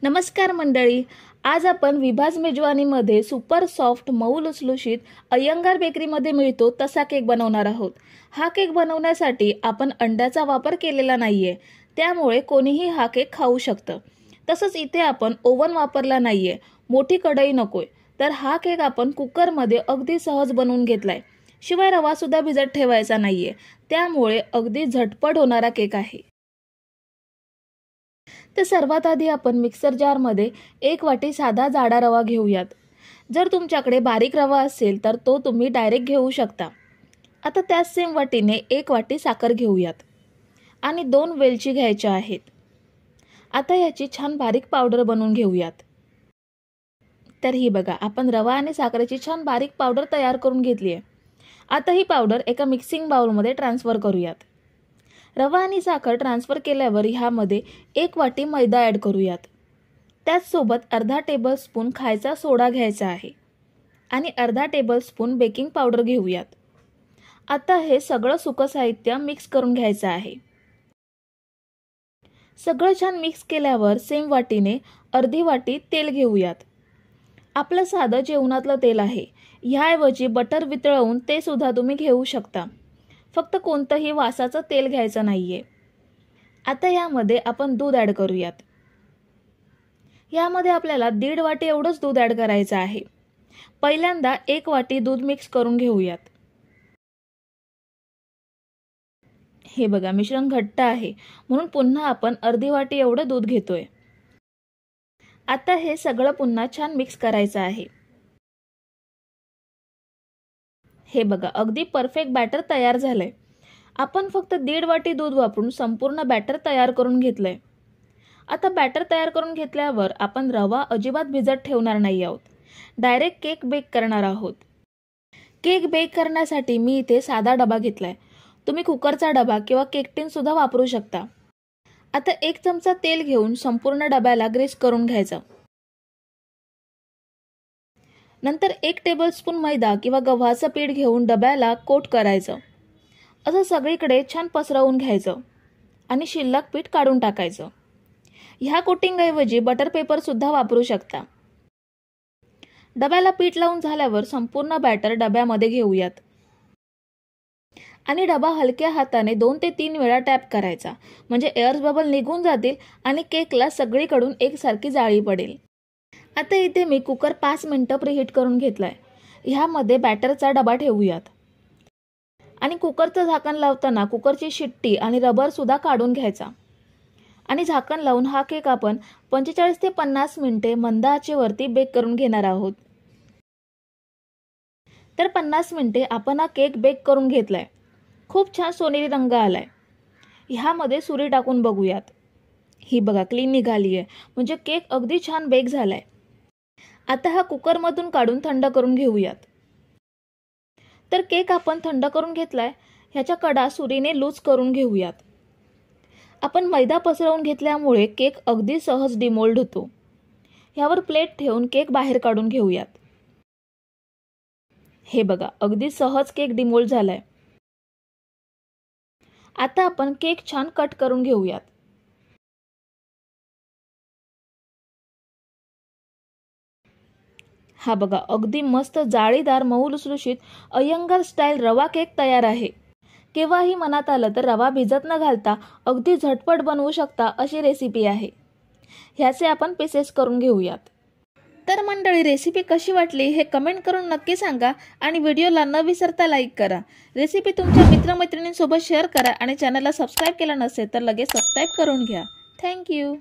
नमस्कार मंडळी, आज आपण विभाज मेजवानीमध्ये सुपर सॉफ्ट मऊ लुसलुशीत अय्यंगार बेकरीमध्ये मिळतो तसा केक बनवणार आहोत। हा केक बनवण्यासाठी आपण अंड्याचा वापर केलेला नाहीये, त्यामुळे कोणीही हा केक खाऊ शकतं। तसंच इथे आपण ओव्हन वापरला नाहीये, मोठी कढई नकोय, तर हा केक आपण कुकरमध्ये अगदी सहज बनवून घेतलाय। शिवाय रवा सुद्धा भिजत ठेवायचा नाहीये, त्यामुळे अगदी झटपट होणारा केक आहे। तर सर्वात आधी आपण मिक्सर जारमध्ये 1 वाटी साधा जाडा रवा घेऊयात। जर तुमच्याकडे बारीक रवा असेल तर तो तुम्ही डायरेक्ट घेऊ शकता। आता त्याच सेम वाटीने 1 वाटी साखर घेऊयात आणि 2 वेलची घ्यायच्या आहेत। आता याची छान बारीक पावडर बनवून घेऊयात। तर ही बघा, आपण रवा आणि साखरेची छान बारीक पावडर तयार करून घेतली आहे। आता ही पावडर एका मिक्सिंग बाउलमध्ये ट्रान्सफर करूयात। रवा आणि साखर ट्रान्सफर केल्यावर ह्यामध्ये 1 वाटी मैदा ॲड करूयात। त्याचसोबत अर्धा टेबलस्पून खायचा सोडा घ्यायचा आहे आणि अर्धा टेबलस्पून बेकिंग पावडर घेऊयात। आता हे सगळं सुकं साहित्य मिक्स करून घ्यायचं आहे। सगळं छान मिक्स केल्यावर सेम वाटीने अर्धी वाटी तेल घेऊयात। आपलं साधं जेवणातलं तेल आहे, ह्याऐवजी बटर वितळवून ते सुद्धा तुम्ही घेऊ शकता। फक्त कोणतंही वासाचं तेल घ्यायचं नाहीये। आता यामध्ये आपण दूध ॲड करूयात। यामध्ये आपल्याला 1.5 वाटी एवढंच दूध ॲड करायचं आहे। पहिल्यांदा 1 वाटी दूध मिक्स करून घेऊयात। हे बघा, मिश्रण घट्ट आहे म्हणून पुन्हा आपण अर्धी वाटी एवढं दूध घेतोय। आता हे सगळं पुन्हा छान मिक्स करायचं आहे। हे बघा, अगदी परफेक्ट बॅटर तयार झालंय। आपण फक्त 1.5 वाटी दूध वापरून संपूर्ण बॅटर तयार करून घेतलंय। आता बॅटर तयार करून घेतल्यावर आपण रवा अजिबात भिजत ठेवणार नाही आहोत, डायरेक्ट केक बेक करणार आहोत। केक बेक करण्यासाठी मी इथे साधा डबा घेतलाय, तुम्ही कुकरचा डबा किंवा केक टिन सुद्धा वापरू शकता। आता 1 चमचा तेल घेऊन संपूर्ण डब्याला ग्रीस करून घ्यायचं। नंतर 1 टेबलस्पून मैदा किंवा गव्हाचं पीठ घेऊन डब्याला कोट करायचं। असं सगळीकडे छान पसरवून घ्यायचं आणि शिल्लक पीठ काढून टाकायचं। ह्या कोटिंगऐवजी बटर पेपर सुद्धा वापरू शकता। डब्याला पीठ लावून झाल्यावर संपूर्ण बॅटर डब्यामध्ये घेऊयात आणि डबा हलक्या हाताने 2 ते 3 वेळा टॅप करायचा, म्हणजे एअर बबल निघून जातील आणि केकला सगळीकडून एकसारखी जाळी पडेल। आता इथे मी कुकर 5 मिनिटं प्रीहीट करून घेतलाय। ह्यामध्ये बॅटरचा डबा ठेवूयात आणि कुकरचं झाकण लावताना कुकरची शिट्टी आणि रबर सुद्धा काढून घ्यायचा आणि झाकण लावून हा केक आपण 45 ते 50 मिनिटे मंद आचेवरती बेक करून घेणार आहोत। तर 50 मिनिटे आपण हा केक बेक करून घेतलाय। खूप छान सोनेरी रंग आलाय। ह्यामध्ये सुरी टाकून बघूयात। ही बघा, क्लीन निघाली आहे, म्हणजे केक अगदी छान बेक झालाय। आता हा कुकरमधून काढून थंड करून घेऊयात। तर केक आपण थंड करून घेतलाय, ह्याच्या कडा सुरीने लूज करून घेऊयात। आपण मैदा पसरवून घेतल्यामुळे केक अगदी सहज डिमोल्ड होतो। ह्यावर प्लेट ठेवून केक बाहेर काढून घेऊयात। हे बघा, अगदी सहज केक डिमोल्ड झालाय। आता आपण केक छान कट करून घेऊयात। हा बघा, अगदी मस्त जाळीदार मऊ लुसलुशीत अय्यंगार स्टाईल रवा केक तयार आहे। केव्हाही मनात आलं तर रवा भिजत न घालता अगदी झटपट बनवू शकता अशी रेसिपी आहे। ह्याचे आपण पीसेस करून घेऊयात। तर मंडळी, रेसिपी कशी वाटली हे कमेंट करून नक्की सांगा आणि व्हिडिओला न विसरता लाईक करा। रेसिपी तुमच्या मित्रमैत्रिणींसोबत शेअर करा आणि चॅनलला सबस्क्राईब केलं नसेल तर लगेच सबस्क्राईब करून घ्या। थँक्यू।